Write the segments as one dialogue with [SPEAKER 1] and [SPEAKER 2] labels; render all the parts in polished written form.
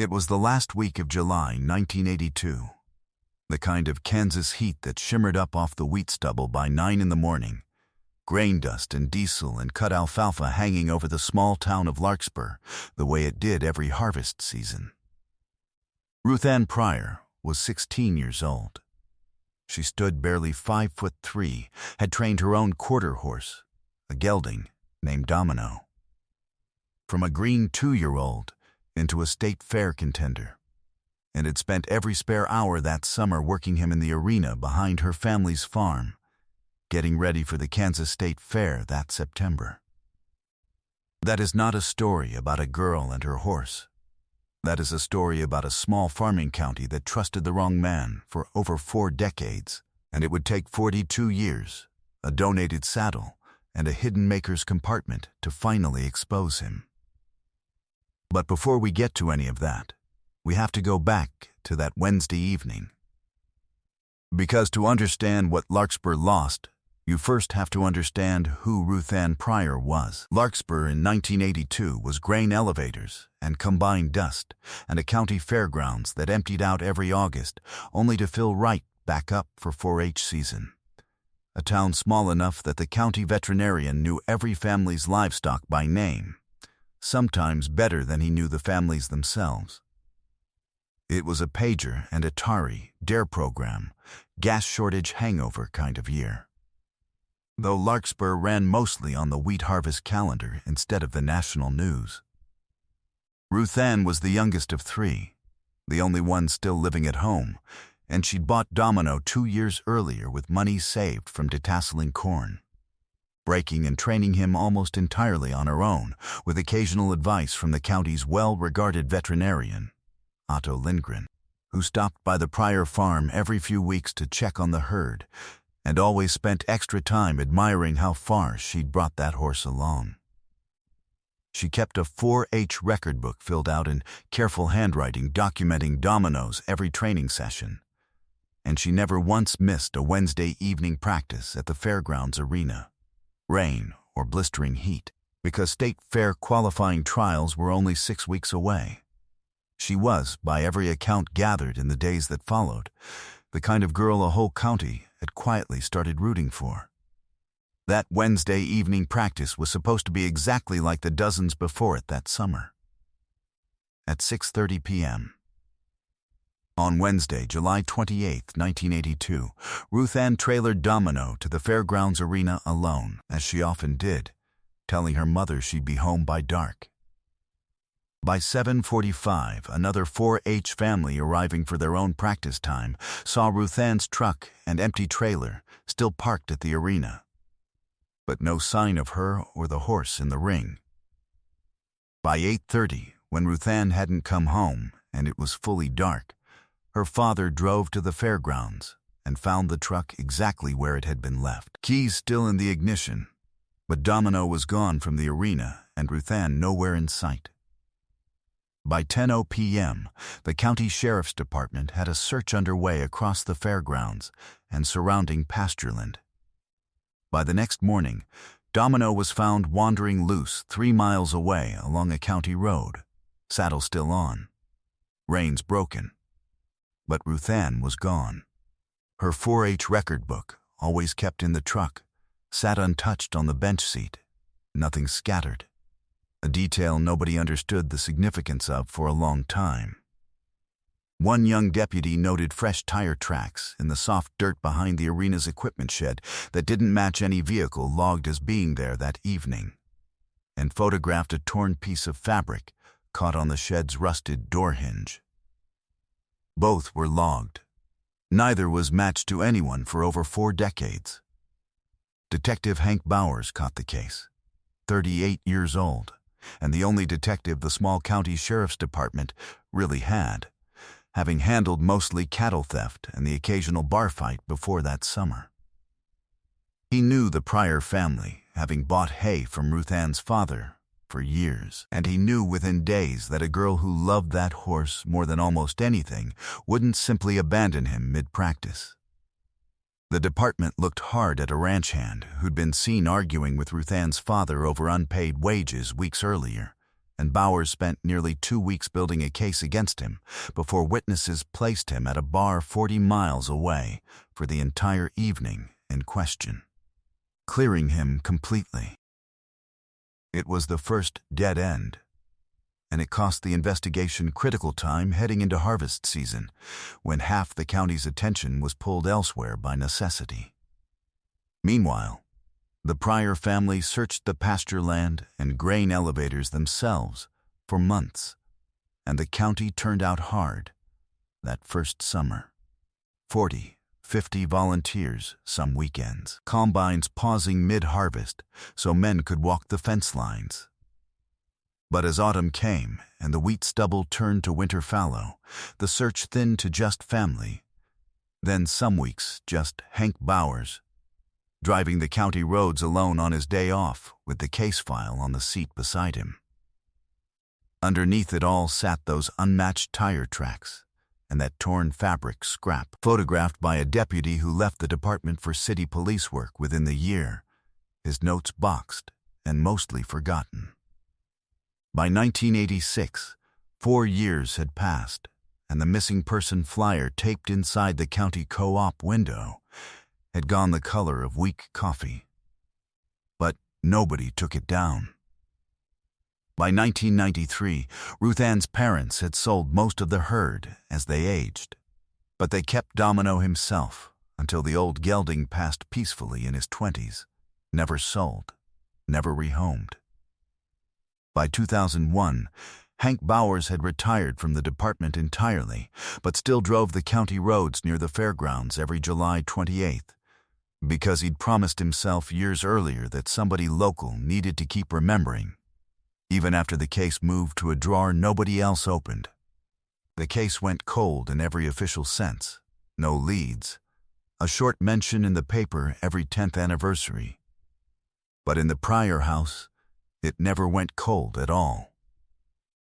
[SPEAKER 1] It was the last week of July 1982. The kind of Kansas heat that shimmered up off the wheat stubble by 9 in the morning. Grain dust and diesel and cut alfalfa hanging over the small town of Larkspur, the way it did every harvest season. Ruth Ann Pryor was 16 years old. She stood barely 5'3", had trained her own quarter horse, a gelding named Domino. From a green 2-year-old into a state fair contender, and had spent every spare hour that summer working him in the arena behind her family's farm, getting ready for the Kansas State Fair that September. That is not a story about a girl and her horse. That is a story about a small farming county that trusted the wrong man for over 4 decades, and it would take 42 years, a donated saddle, and a hidden maker's compartment to finally expose him. But before we get to any of that, we have to go back to that Wednesday evening. Because to understand what Larkspur lost, you first have to understand who Ruth Ann Pryor was. Larkspur in 1982 was grain elevators and combined dust and a county fairgrounds that emptied out every August, only to fill right back up for 4-H season. A town small enough that the county veterinarian knew every family's livestock by name, sometimes better than he knew the families themselves. It was a pager and Atari, dare program, gas shortage hangover kind of year. Though Larkspur ran mostly on the wheat harvest calendar instead of the national news. Ruth Ann was the youngest of 3, the only one still living at home, and she'd bought Domino 2 years earlier with money saved from detasseling corn, breaking and training him almost entirely on her own, with occasional advice from the county's well-regarded veterinarian, Otto Lindgren, who stopped by the Pryor farm every few weeks to check on the herd, and always spent extra time admiring how far she'd brought that horse along. She kept a 4-H record book filled out in careful handwriting documenting Domino's every training session, and she never once missed a Wednesday evening practice at the fairgrounds arena, rain or blistering heat, because state fair qualifying trials were only 6 weeks away. She was, by every account gathered in the days that followed, the kind of girl a whole county had quietly started rooting for. That Wednesday evening practice was supposed to be exactly like the dozens before it that summer. At 6:30 p.m. On Wednesday, July 28, 1982, Ruth Ann trailered Domino to the fairgrounds arena alone, as she often did, telling her mother she'd be home by dark. By 7:45, another 4-H family arriving for their own practice time saw Ruth Ann's truck and empty trailer still parked at the arena, but no sign of her or the horse in the ring. By 8:30, when Ruth Ann hadn't come home and it was fully dark, her father drove to the fairgrounds and found the truck exactly where it had been left. Keys still in the ignition, but Domino was gone from the arena and Ruth Ann nowhere in sight. By 10:00 p.m., the county sheriff's department had a search underway across the fairgrounds and surrounding pastureland. By the next morning, Domino was found wandering loose 3 miles away along a county road, saddle still on, reins broken. But Ruth Ann was gone. Her 4-H record book, always kept in the truck, sat untouched on the bench seat, nothing scattered. A detail nobody understood the significance of for a long time. One young deputy noted fresh tire tracks in the soft dirt behind the arena's equipment shed that didn't match any vehicle logged as being there that evening, and photographed a torn piece of fabric caught on the shed's rusted door hinge. Both were logged. Neither was matched to anyone for over 4 decades. Detective Hank Bowers caught the case, 38 years old, and the only detective the small county sheriff's department really had, having handled mostly cattle theft and the occasional bar fight before that summer. He knew the Pryor family, having bought hay from Ruth Ann's father for years, and he knew within days that a girl who loved that horse more than almost anything wouldn't simply abandon him mid-practice. The department looked hard at a ranch hand who'd been seen arguing with Ruth Ann's father over unpaid wages weeks earlier, and Bowers spent nearly 2 weeks building a case against him before witnesses placed him at a bar 40 miles away for the entire evening in question, clearing him completely. It was the first dead end, and it cost the investigation critical time heading into harvest season, when half the county's attention was pulled elsewhere by necessity. Meanwhile, the Pryor family searched the pasture land and grain elevators themselves for months, and the county turned out hard that first summer. 40, 50 volunteers some weekends, combines pausing mid-harvest so men could walk the fence lines. But as autumn came and the wheat stubble turned to winter fallow, the search thinned to just family. Then some weeks just Hank Bowers, driving the county roads alone on his day off with the case file on the seat beside him. Underneath it all sat those unmatched tire tracks and that torn fabric scrap, photographed by a deputy who left the department for city police work within the year, his notes boxed and mostly forgotten. By 1986, 4 years had passed, and the missing person flyer taped inside the county co-op window had gone the color of weak coffee. But nobody took it down. By 1993, Ruth Ann's parents had sold most of the herd as they aged, but they kept Domino himself until the old gelding passed peacefully in his 20s, never sold, never rehomed. By 2001, Hank Bowers had retired from the department entirely, but still drove the county roads near the fairgrounds every July 28th, because he'd promised himself years earlier that somebody local needed to keep remembering, even after the case moved to a drawer nobody else opened. The case went cold in every official sense, no leads, a short mention in the paper every 10th anniversary. But in the Pryor house, it never went cold at all.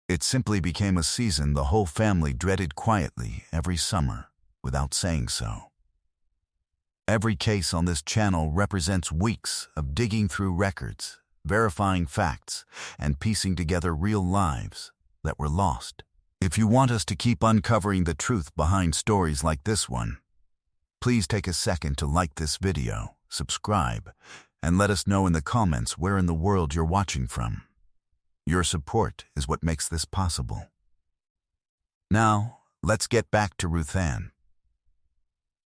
[SPEAKER 1] It simply became a season the whole family dreaded quietly every summer, without saying so. Every case on this channel represents weeks of digging through records, verifying facts, and piecing together real lives that were lost. If you want us to keep uncovering the truth behind stories like this one, please take a second to like this video, subscribe, and let us know in the comments where in the world you're watching from. Your support is what makes this possible. Now, let's get back to Ruth Ann.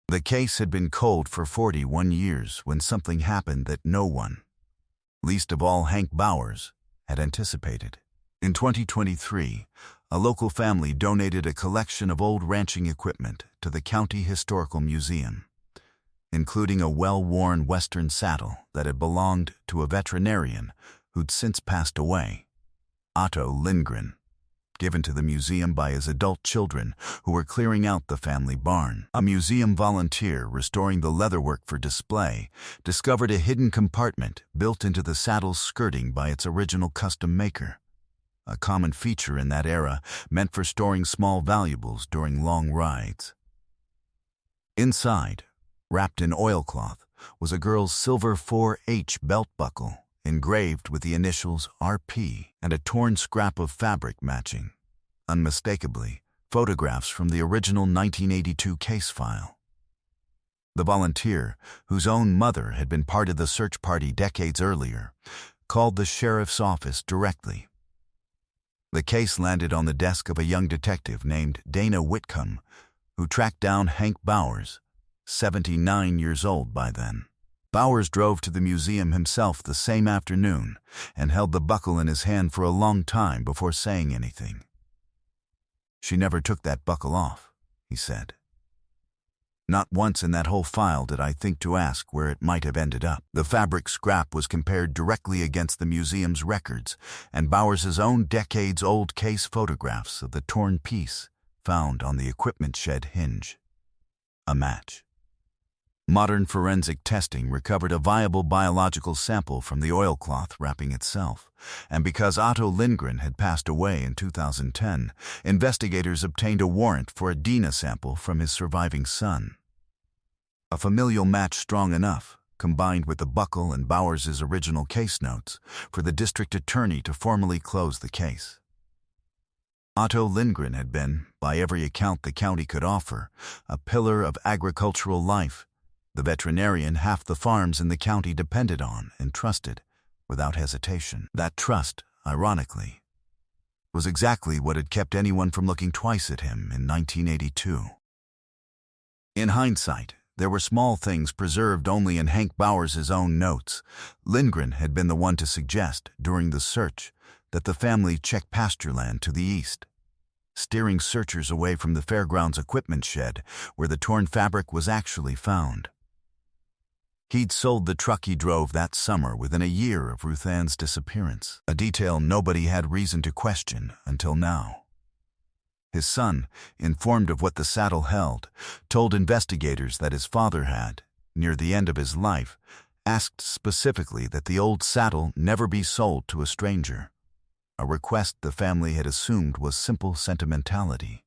[SPEAKER 1] The case had been cold for 41 years when something happened that no one, least of all Hank Bowers, had anticipated. In 2023, a local family donated a collection of old ranching equipment to the County Historical Museum, including a well-worn Western saddle that had belonged to a veterinarian who'd since passed away, Otto Lindgren, given to the museum by his adult children who were clearing out the family barn. A museum volunteer restoring the leatherwork for display discovered a hidden compartment built into the saddle's skirting by its original custom maker, a common feature in that era meant for storing small valuables during long rides. Inside, wrapped in oilcloth, was a girl's silver 4H belt buckle engraved with the initials RP and a torn scrap of fabric matching, unmistakably, photographs from the original 1982 case file. The volunteer, whose own mother had been part of the search party decades earlier, called the sheriff's office directly. The case landed on the desk of a young detective named Dana Whitcomb, who tracked down Hank Bowers, 79 years old by then. Bowers drove to the museum himself the same afternoon and held the buckle in his hand for a long time before saying anything. "She never took that buckle off," he said. "Not once in that whole file did I think to ask where it might have ended up." The fabric scrap was compared directly against the museum's records and Bowers's own decades-old case photographs of the torn piece found on the equipment shed hinge. A match. Modern forensic testing recovered a viable biological sample from the oilcloth wrapping itself, and because Otto Lindgren had passed away in 2010, investigators obtained a warrant for a DNA sample from his surviving son. A familial match strong enough combined with the Buckle and Bowers' original case notes, for the district attorney to formally close the case. Otto Lindgren had been, by every account the county could offer, a pillar of agricultural life, the veterinarian half the farms in the county depended on and trusted, without hesitation. That trust, ironically, was exactly what had kept anyone from looking twice at him in 1982. In hindsight, there were small things preserved only in Hank Bowers' own notes. Lindgren had been the one to suggest, during the search, that the family check pasture land to the east, steering searchers away from the fairgrounds equipment shed where the torn fabric was actually found. He'd sold the truck he drove that summer within a year of Ruth Ann's disappearance, a detail nobody had reason to question until now. His son, informed of what the saddle held, told investigators that his father had, near the end of his life, asked specifically that the old saddle never be sold to a stranger, a request the family had assumed was simple sentimentality.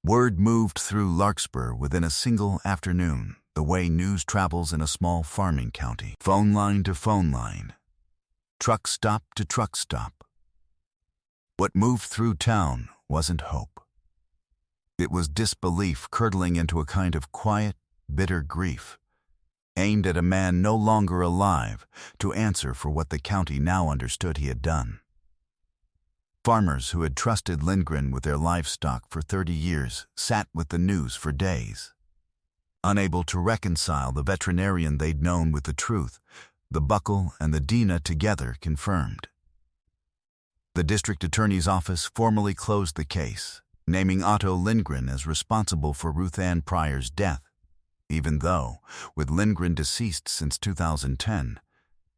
[SPEAKER 1] Word moved through Larkspur within a single afternoon, the way news travels in a small farming county. Phone line to phone line. Truck stop to truck stop. What moved through town wasn't hope. It was disbelief curdling into a kind of quiet, bitter grief, aimed at a man no longer alive to answer for what the county now understood he had done. Farmers who had trusted Lindgren with their livestock for 30 years sat with the news for days. Unable to reconcile the veterinarian they'd known with the truth, the Buckle and the Dina together confirmed. The district attorney's office formally closed the case, naming Otto Lindgren as responsible for Ruth Ann Pryor's death, even though, with Lindgren deceased since 2010,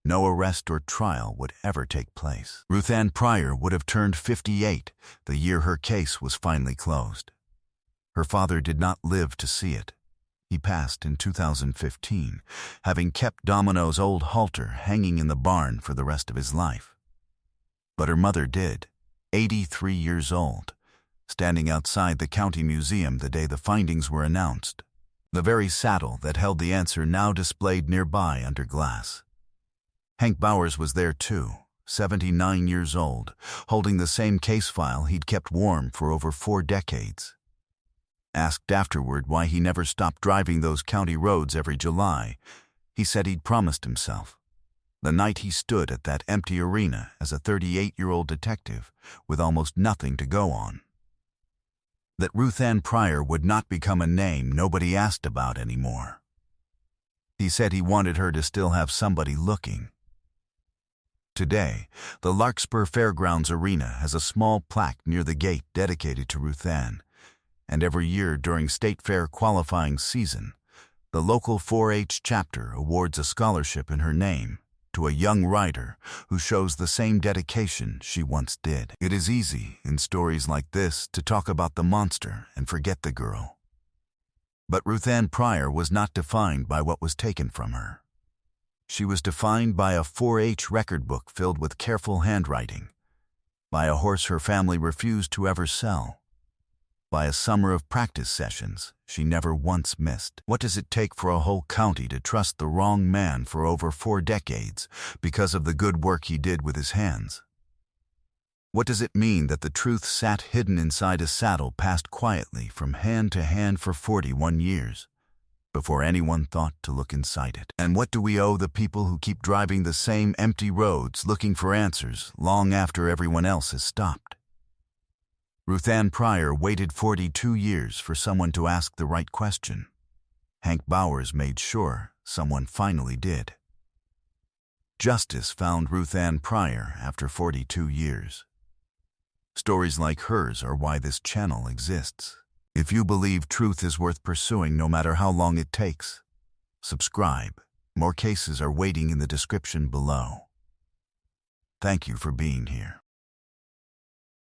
[SPEAKER 1] no arrest or trial would ever take place. Ruth Ann Pryor would have turned 58 the year her case was finally closed. Her father did not live to see it. He passed in 2015, having kept Domino's old halter hanging in the barn for the rest of his life. But her mother did, 83 years old, standing outside the county museum the day the findings were announced. The very saddle that held the answer now displayed nearby under glass. Hank Bowers was there too, 79 years old, holding the same case file he'd kept warm for over 4 decades. Asked afterward why he never stopped driving those county roads every July, he said he'd promised himself, the night he stood at that empty arena as a 38-year-old detective with almost nothing to go on, that Ruth Ann Pryor would not become a name nobody asked about anymore. He said he wanted her to still have somebody looking. Today, the Larkspur Fairgrounds Arena has a small plaque near the gate dedicated to Ruth Ann, and every year during State Fair qualifying season, the local 4-H chapter awards a scholarship in her name to a young rider who shows the same dedication she once did. It is easy, in stories like this, to talk about the monster and forget the girl. But Ruth Ann Pryor was not defined by what was taken from her. She was defined by a 4-H record book filled with careful handwriting, by a horse her family refused to ever sell, by a summer of practice sessions she never once missed. What does it take for a whole county to trust the wrong man for over 4 decades because of the good work he did with his hands? What does it mean that the truth sat hidden inside a saddle passed quietly from hand to hand for 41 years before anyone thought to look inside it? And what do we owe the people who keep driving the same empty roads looking for answers long after everyone else has stopped? Ruth Ann Pryor waited 42 years for someone to ask the right question. Hank Bowers made sure someone finally did. Justice found Ruth Ann Pryor after 42 years. Stories like hers are why this channel exists. If you believe truth is worth pursuing no matter how long it takes, subscribe. More cases are waiting in the description below. Thank you for being here.